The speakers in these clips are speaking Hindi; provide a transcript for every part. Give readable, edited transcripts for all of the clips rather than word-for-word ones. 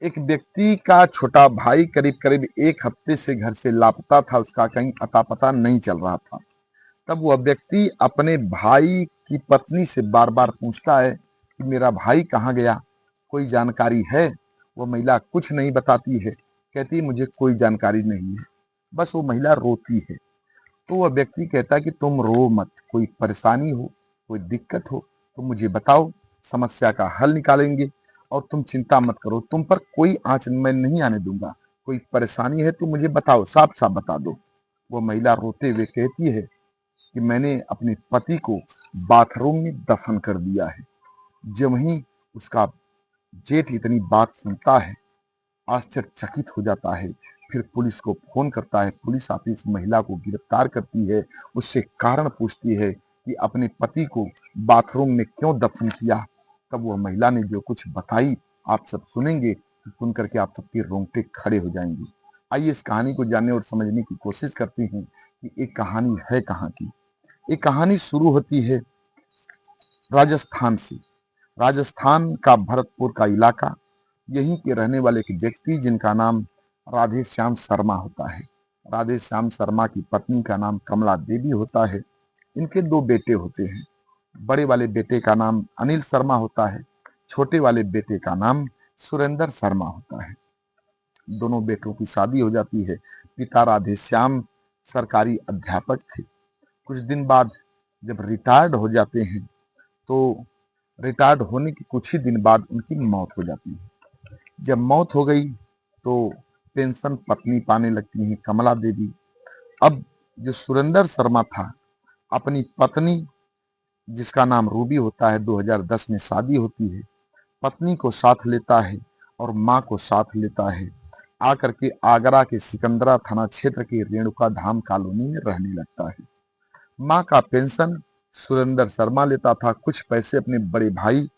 एक व्यक्ति का छोटा भाई करीब करीब 1 हफ्ते से घर से लापता था, उसका कहीं अता पता नहीं चल रहा था। तब वह व्यक्ति अपने भाई की पत्नी से बार-बार पूछता है कि मेरा भाई कहाँ गया? कोई जानकारी है? वो महिला कुछ नहीं बताती है, कहती है मुझे कोई जानकारी नहीं है। बस वो महिला रोती है। तो वह व्यक्ति कहता है कि तुम रो मत, कोई परेशानी हो, कोई दिक्कत हो तो मुझे बताओ, समस्या का हल निकालेंगे और तुम चिंता मत करो, तुम पर कोई आँच मैं नहीं आने दूंगा। कोई परेशानी है तो मुझे बताओ, साफ-साफ बता दो। वो महिला रोते हुए कहती है कि मैंने अपने पति को बाथरूम में दफन कर दिया है। जब वहीं उसका जेठ इतनी बात सुनता है, आश्चर्यचकित हो जाता है। फिर पुलिस को फोन करता है, पुलिस आती है, इस महिला को गिरफ्तार करती है, उससे कारण पूछती है कि अपने पति को बाथरूम में क्यों दफन किया। तब वह महिला ने जो कुछ बताई आप सब सुनेंगे, तो सुन करके आप सबके रोंगटे खड़े हो जाएंगे। आइए इस कहानी को जानने और समझने की कोशिश करते हैं कि एक कहानी है कहाँ की। ये कहानी शुरू होती है राजस्थान से। राजस्थान का भरतपुर का इलाका, यहीं के रहने वाले एक व्यक्ति जिनका नाम राधे श्याम शर्मा होता है। राधे श्याम शर्मा की पत्नी का नाम कमला देवी होता है। इनके 2 बेटे होते हैं। बड़े वाले बेटे का नाम अनिल शर्मा होता है, छोटे वाले बेटे का नाम सुरेंद्र शर्मा होता है। दोनों बेटों की शादी हो जाती है। पिता राधे श्याम सरकारी अध्यापक थे। कुछ दिन बाद जब रिटायर्ड हो जाते हैं, तो रिटायर्ड होने के कुछ ही दिन बाद उनकी मौत हो जाती है। जब मौत हो गई तो पेंशन पत्नी पाने लगती हैं कमला देवी। अब जो सुरेंद्र शर्मा था, अपनी पत्नी जिसका नाम रूबी होता है, 2010 में शादी होती है, पत्नी को साथ लेता है और माँ को साथ लेता है। आकर के आगरा के सिकंदरा थाना क्षेत्र के रेणुका धाम कॉलोनी में रहने लगता है। माँ का पेंशन सुरेंद्र शर्मा लेता था, कुछ पैसे अपने बड़े भाई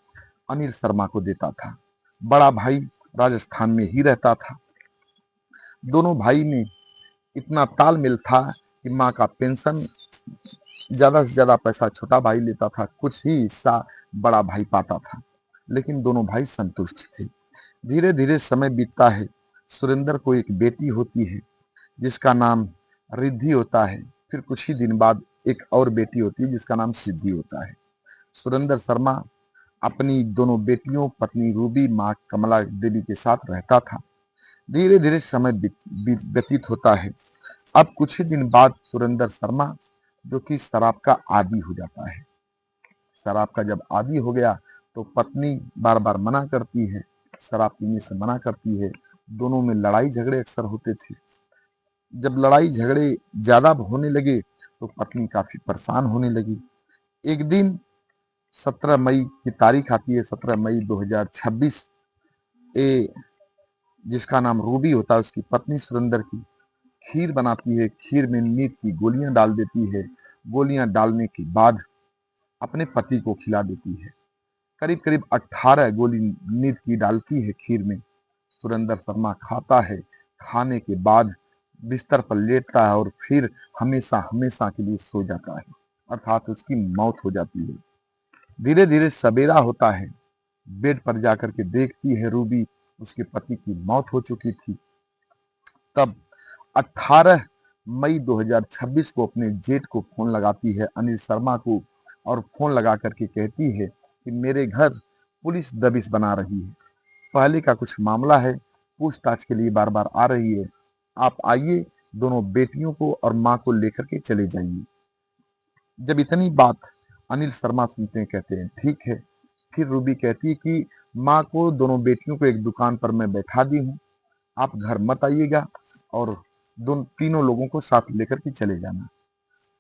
अनिल शर्मा को देता था। बड़ा भाई राजस्थान में ही रहता था। दोनों भाई में इतना तालमेल था कि माँ का पेंशन ज्यादा से ज्यादा पैसा छोटा भाई लेता था, कुछ ही हिस्सा बड़ा भाई पाता था, लेकिन दोनों भाई संतुष्ट थे। धीरे धीरे समय बीतता है। सुरेंद्र को एक बेटी होती है जिसका नाम रिद्धि होता है। फिर कुछ ही दिन बाद एक और बेटी होती है जिसका नाम सिद्धि होता है। सुरेंद्र शर्मा अपनी दोनों बेटियों पत्नी रूबी माँ कमला देवी के साथ रहता था। धीरे धीरे समय व्यतीत होता है। अब कुछ ही दिन बाद सुरेंद्र शर्मा जो कि शराब का आदी हो जाता है। शराब का जब आदी हो गया तो पत्नी बार बार मना करती है, शराब पीने से मना करती है। दोनों में लड़ाई झगड़े अक्सर होते थे। जब लड़ाई झगड़े ज्यादा होने लगे तो पत्नी काफी परेशान होने लगी। एक दिन 17 मई की तारीख आती है, 17 मई 2026। ए जिसका नाम रूबी होता है, उसकी पत्नी सुरेंद्र की खीर बनाती है। खीर में नींद की गोलियां डाल देती है। गोलियां डालने के बाद अपने पति को खिला देती है। करीब करीब 18 गोली नींद की डालती है खीर में। सुरेंद्र शर्मा खाता है। खाने के बाद बिस्तर पर लेटता है और फिर हमेशा हमेशा के लिए सो जाता है, अर्थात उसकी मौत हो जाती है। धीरे धीरे सवेरा होता है। बेड पर जाकर के देखती है रूबी, उसके पति की मौत हो चुकी थी। तब 18 मई 2026 को अपने जेठ को फोन लगाती है, अनिल शर्मा को, और फोन लगा करके कहती है कि मेरे घर पुलिस दबिश बना रही है। पहले का कुछ मामला है, पूछताछ के लिए बार बार आ रही है। आप आइए, दोनों बेटियों को और माँ को लेकर के चले जाइए। जब इतनी बात अनिल शर्मा सुनते हैं, कहते हैं ठीक है। फिर रूबी कहती है कि माँ को, दोनों बेटियों को एक दुकान पर मैं बैठा दी हूँ, आप घर मत आइएगा और दोनों तीनों लोगों को साथ लेकर के चले जाना।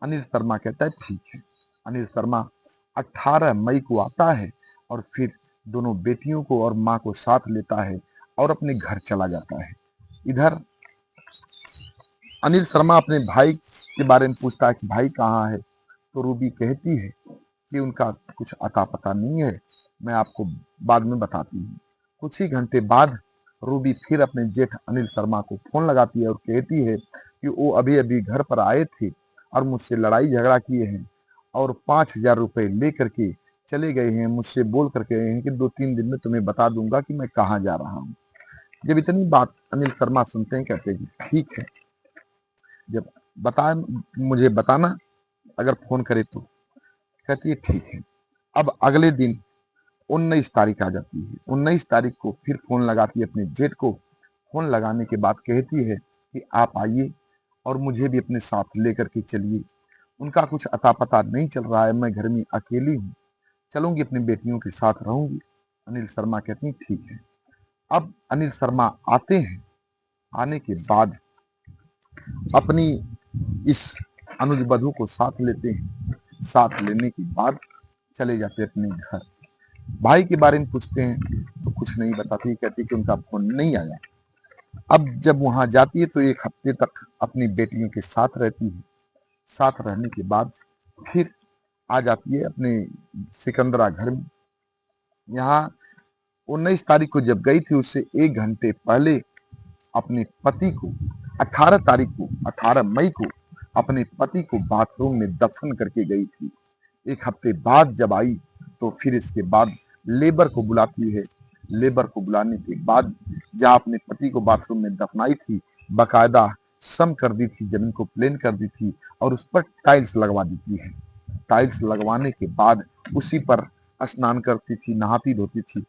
अनिल शर्मा कहता है ठीक है। अनिल शर्मा 18 मई को आता है और फिर दोनों बेटियों को और माँ को साथ लेता है और अपने घर चला जाता है। इधर अनिल शर्मा अपने भाई के बारे में पूछता है कि भाई कहाँ है, तो रूबी कहती है कि उनका कुछ अता पता नहीं है, मैं आपको बाद में बताती हूँ। कुछ ही घंटे बाद रूबी फिर अपने जेठ अनिल शर्मा को फोन लगाती है और कहती है कि वो अभी अभी घर पर आए थे और मुझसे लड़ाई झगड़ा किए हैं और 5,000 रुपए ले करके चले गए हैं। मुझसे बोल करके गए हैं कि 2-3 दिन में तुम्हें बता दूंगा कि मैं कहाँ जा रहा हूँ। जब इतनी बात अनिल शर्मा सुनते हैं, कहते हैं कि ठीक है, जब बता मुझे बताना, अगर फोन करे तो। कहती है ठीक है। अब अगले दिन 19 तारीख आ जाती है। 19 तारीख को फिर फोन लगाती है अपने जेठ को। फोन लगाने के बाद कहती है कि आप आइए और मुझे भी अपने साथ लेकर के चलिए। उनका कुछ अता पता नहीं चल रहा है, मैं घर में अकेली हूँ, चलूंगी अपनी बेटियों के साथ रहूंगी। अनिल शर्मा कहती हैं ठीक है। अब अनिल शर्मा आते हैं। आने के बाद अपनी इस अनुज बधू को साथ लेते हैं। साथ लेने के बाद चले जाते हैं अपने घर। भाई के बारे में पूछते हैं तो कुछ नहीं बताती, कहती कि उनका फोन नहीं आया। अब जब वहां जाती है तो 1 हफ्ते तक अपनी बेटियों के साथ रहती है। साथ रहने के बाद फिर आ जाती है अपने सिकंदरा घर में। यहाँ 19 तारीख को जब गई थी, उससे 1 घंटे पहले अपने पति को 18 तारीख को 18 मई को अपने पति को बाथरूम में दफन करके गई थी। 1 हफ्ते बाद जब आई तो फिर इसके बाद लेबर को बुलाती है। लेबर को बुलाने के बाद जहाँ अपने पति को बाथरूम में दफनाई थी, बकायदा सम कर दी थी, जमीन को प्लेन कर दी थी और उस पर टाइल्स लगवा देती है। टाइल्स लगवाने के बाद उसी पर स्नान करती थी, नहाती धोती थी।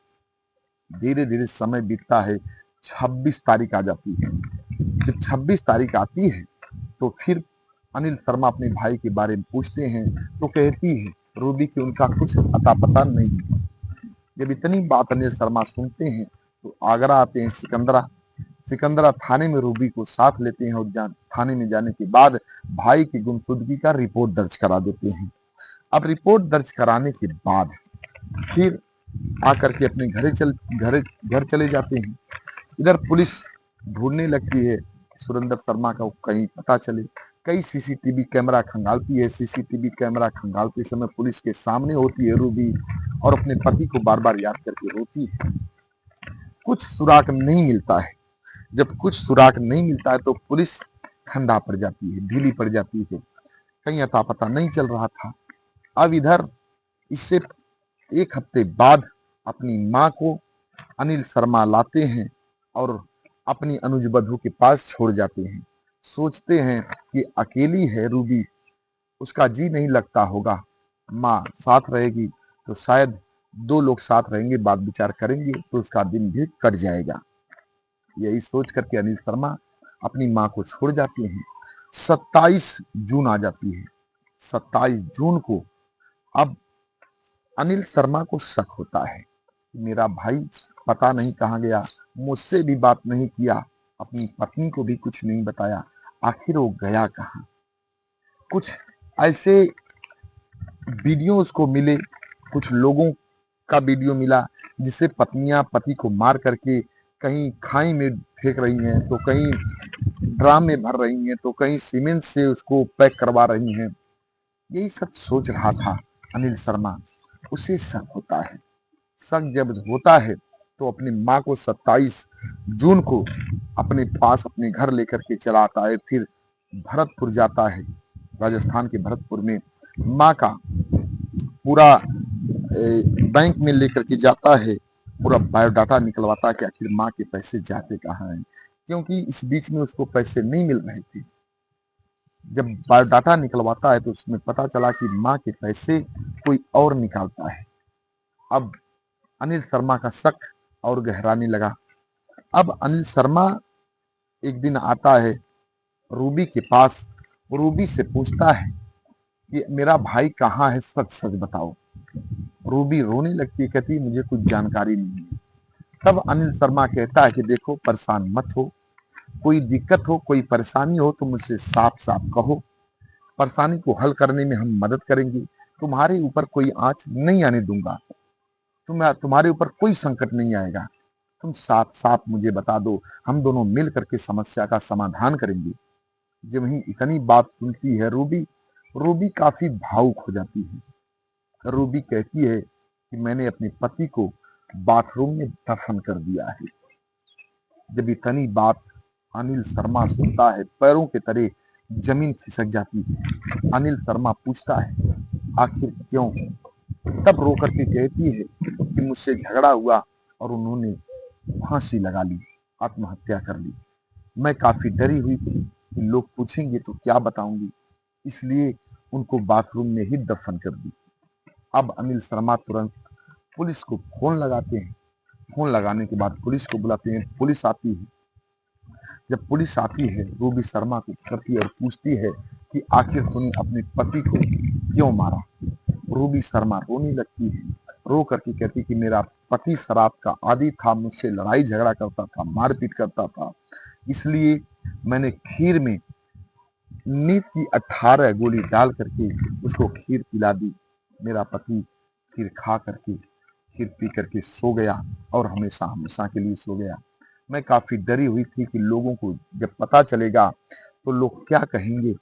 धीरे धीरे समय बीतता है। 26 तारीख आ जाती है। जब 26 तारीख आती है तो फिर अनिल शर्मा अपने भाई के बारे में पूछते हैं तो कहती है रूबी कि उनका कुछ अता पता नहीं है। जब इतनी बात अनिल शर्मा सुनते हैं तो आगरा आते हैं सिकंदरा। सिकंदरा थाने में रूबी को साथ लेते हैं और थाने में जाने के बाद भाई की गुमशुदगी का रिपोर्ट दर्ज करा देते हैं। अब रिपोर्ट दर्ज कराने के बाद फिर आकर के अपने घर चले जाते हैं। इधर पुलिस ढूंढने लगती है सुरेंद्र शर्मा का कहीं पता चले। कई सीसीटीवी कैमरा खंगालती है। सीसीटीवी कैमरा खंगालते समय पुलिस के सामने होती है रूबी और अपने पति को बार बार याद करके रोती है। कुछ सुराग नहीं मिलता है। जब कुछ सुराग नहीं मिलता है तो पुलिस ठंडा पड़ जाती है, ढीली पड़ जाती है। कहीं अता पता नहीं चल रहा था। अब इधर इससे 1 हफ्ते बाद अपनी माँ को अनिल शर्मा लाते हैं और अपनी अनुज बधू के पास छोड़ जाते हैं। सोचते हैं कि अकेली है रूबी, उसका जी नहीं लगता होगा, माँ साथ रहेगी तो शायद 2 लोग साथ रहेंगे, बात विचार करेंगे तो उसका दिन भी कट जाएगा। यही सोच करके अनिल शर्मा अपनी माँ को छोड़ जाते हैं। 27 जून आ जाती है। 27 जून को अब अनिल शर्मा को शक होता है कि मेरा भाई पता नहीं कहाँ गया, मुझसे भी बात नहीं किया, अपनी पत्नी को भी कुछ नहीं बताया, आखिर वो गया कहाँ। कुछ ऐसे वीडियो उसको मिले, कुछ लोगों का वीडियो मिला जिससे पत्नियां पति को मार करके कहीं खाई में फेंक रही हैं, तो कहीं ड्राम में भर रही हैं, तो कहीं सीमेंट से उसको पैक करवा रही हैं। यही सब सोच रहा था अनिल शर्मा। उसे शक होता है। शक जब होता है तो अपनी माँ को 27 जून को अपने पास अपने घर लेकर के चला आता है। फिर भरतपुर जाता है। राजस्थान के भरतपुर में माँ का पूरा बैंक में लेकर के जाता है, पूरा बायोडाटा निकलवाता है कि आखिर माँ के पैसे जाते कहाँ हैं, क्योंकि इस बीच में उसको पैसे नहीं मिल रहे थे। जब बायोडाटा निकलवाता है तो उसमें पता चला कि माँ के पैसे कोई और निकालता है। अब अनिल शर्मा का शक और गहराने लगा। अब अनिल शर्मा एक दिन आता है रूबी के पास। रूबी से पूछता है कि मेरा भाई कहाँ है, सच सच बताओ। रूबी रोने लगती है, कहती मुझे कुछ जानकारी नहीं है। तब अनिल शर्मा कहता है कि देखो, परेशान मत हो, कोई दिक्कत हो, कोई परेशानी हो तो मुझसे साफ साफ कहो, परेशानी को हल करने में हम मदद करेंगे। तुम्हारे ऊपर कोई आंच नहीं आने दूंगा, तुम्हारे ऊपर कोई संकट नहीं आएगा। तुम साफ साफ मुझे बता दो, हम दोनों मिल करके समस्या का समाधान करेंगे। जब ही इतनी बात सुनती है रूबी, रूबी काफी भावुक हो जाती है। रूबी कहती है कि मैंने अपने पति को बाथरूम में दफन कर दिया है। जब इतनी बात अनिल शर्मा सुनता है, पैरों के तले जमीन खिसक जाती है। अनिल शर्मा पूछता है आखिर क्यों। तब रो करके कहती है कि मुझसे झगड़ा हुआ और उन्होंने फांसी लगा ली। आत्महत्या कर ली। मैं काफ़ी डरी हुई थी कि लोग पूछेंगे तो क्या बताऊँगी, इसलिए उनको बाथरूम में ही दफ़न कर दी। अब अनिल शर्मा तुरंत पुलिस को फ़ोन लगाते हैं। फ़ोन लगाने के बाद पुलिस को बुलाते हैं, पुलिस आती है। जब पुलिस आती है, रूबी शर्मा को पकड़ती है और पूछती है कि आखिर तूने अपने पति को क्यों मारा? रूबी शर्मा रोने लगती है, रो करके कहती कि मेरा पति शराब का आदी था, मुझसे लड़ाई झगड़ा करता था, मारपीट करता था, इसलिए मैंने खीर में नींद की 18 गोली डाल करके उसको खीर पिला दी। मेरा पति खीर खा करके, खीर पी करके सो गया और हमेशा हमेशा के लिए सो गया। मैं काफ़ी डरी हुई थी कि लोगों को जब पता चलेगा तो लोग क्या कहेंगे,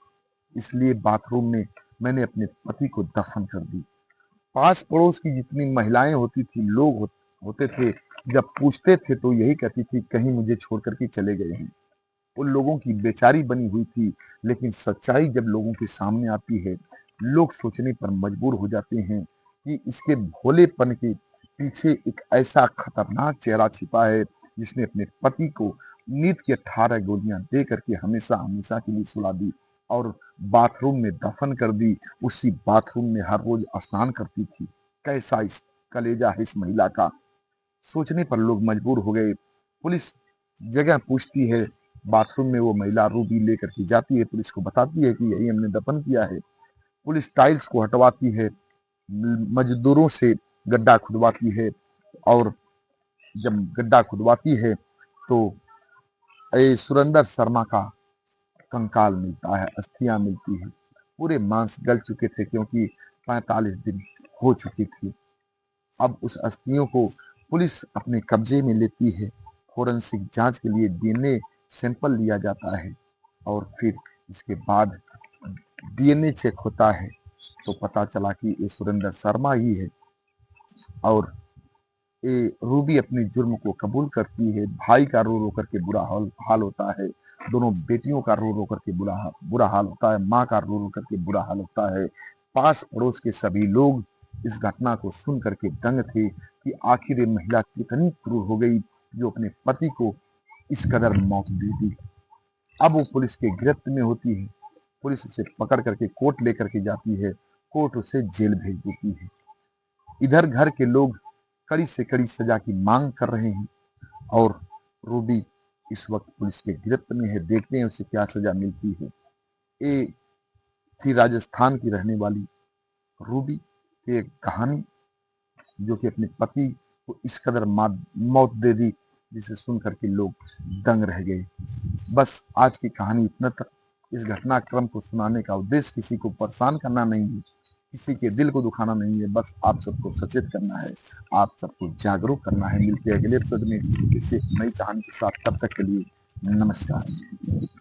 इसलिए बाथरूम में मैंने अपने पति को दफन कर दी। पास पड़ोस की जितनी महिलाएं होती थी, लोग होते थे, जब पूछते थे तो यही कहती थी कहीं मुझे छोड़ कर के चले गए हैं। उन लोगों की बेचारी बनी हुई थी, लेकिन सच्चाई जब लोगों के सामने आती है, लोग सोचने पर मजबूर हो जाते हैं कि इसके भोलेपन के पीछे एक ऐसा खतरनाक चेहरा छिपा है, जिसने अपने पति को नींद की 18 गोलियां दे करके हमेशा हमेशा के लिए सुला दी और बाथरूम में दफन कर दी। उसी बाथरूम में हर रोज स्नान करती थी। कैसा इस कलेजा है इस महिला का, सोचने पर लोग मजबूर हो गए। पुलिस जगह पूछती है, बाथरूम में वो महिला रूबी लेकर के जाती है, पुलिस को बताती है कि यही हमने दफन किया है। पुलिस टाइल्स को हटवाती है, मजदूरों से गड्ढा खुदवाती है और जब गड्ढा खुदवाती है तो सुरेंद्र शर्मा का कंकाल मिलता है, अस्थियां मिलती है। पूरे मांस गल चुके थे क्योंकि 45 दिन हो चुकी थी। अब उस अस्थियों को पुलिस अपने कब्जे में लेती है। फोरेंसिक जांच के लिए डीएनए सैंपल लिया जाता है और फिर इसके बाद डीएनए चेक होता है तो पता चला कि ये सुरेंद्र शर्मा ही है और ये रूबी अपने जुर्म को कबूल करती है। भाई का रो रो करके बुरा हाल होता है, दोनों बेटियों का रो रो करके बुरा हाल होता है, माँ का रो रो करके बुरा हाल होता है। पास पड़ोस के सभी लोग इस घटना को सुन करके दंग थे कि आखिर ये महिला कितनी क्रूर हो गई जो अपने पति को इस कदर मौत दे दी। अब वो पुलिस के गिरफ्त में होती है, पुलिस उसे पकड़ करके कोर्ट लेकर के जाती है, कोर्ट उसे जेल भेज देती है। इधर घर के लोग कड़ी से कड़ी सजा की मांग कर रहे हैं और रूबी इस वक्त पुलिस के गिरफ्त में है। देखते हैं उसे क्या सजा मिलती है। ये थी राजस्थान की रहने वाली रूबी की एक कहानी, जो कि अपने पति को इस कदर मौत दे दी जिसे सुन करके लोग दंग रह गए। बस आज की कहानी इतना तक। इस घटनाक्रम को सुनाने का उद्देश्य किसी को परेशान करना नहीं है, किसी के दिल को दुखाना नहीं है, बस आप सबको सचेत करना है, आप सबको जागरूक करना है। मिलते हैं अगले एपिसोड में किसी नई कहानी के साथ, तब तक के लिए नमस्कार।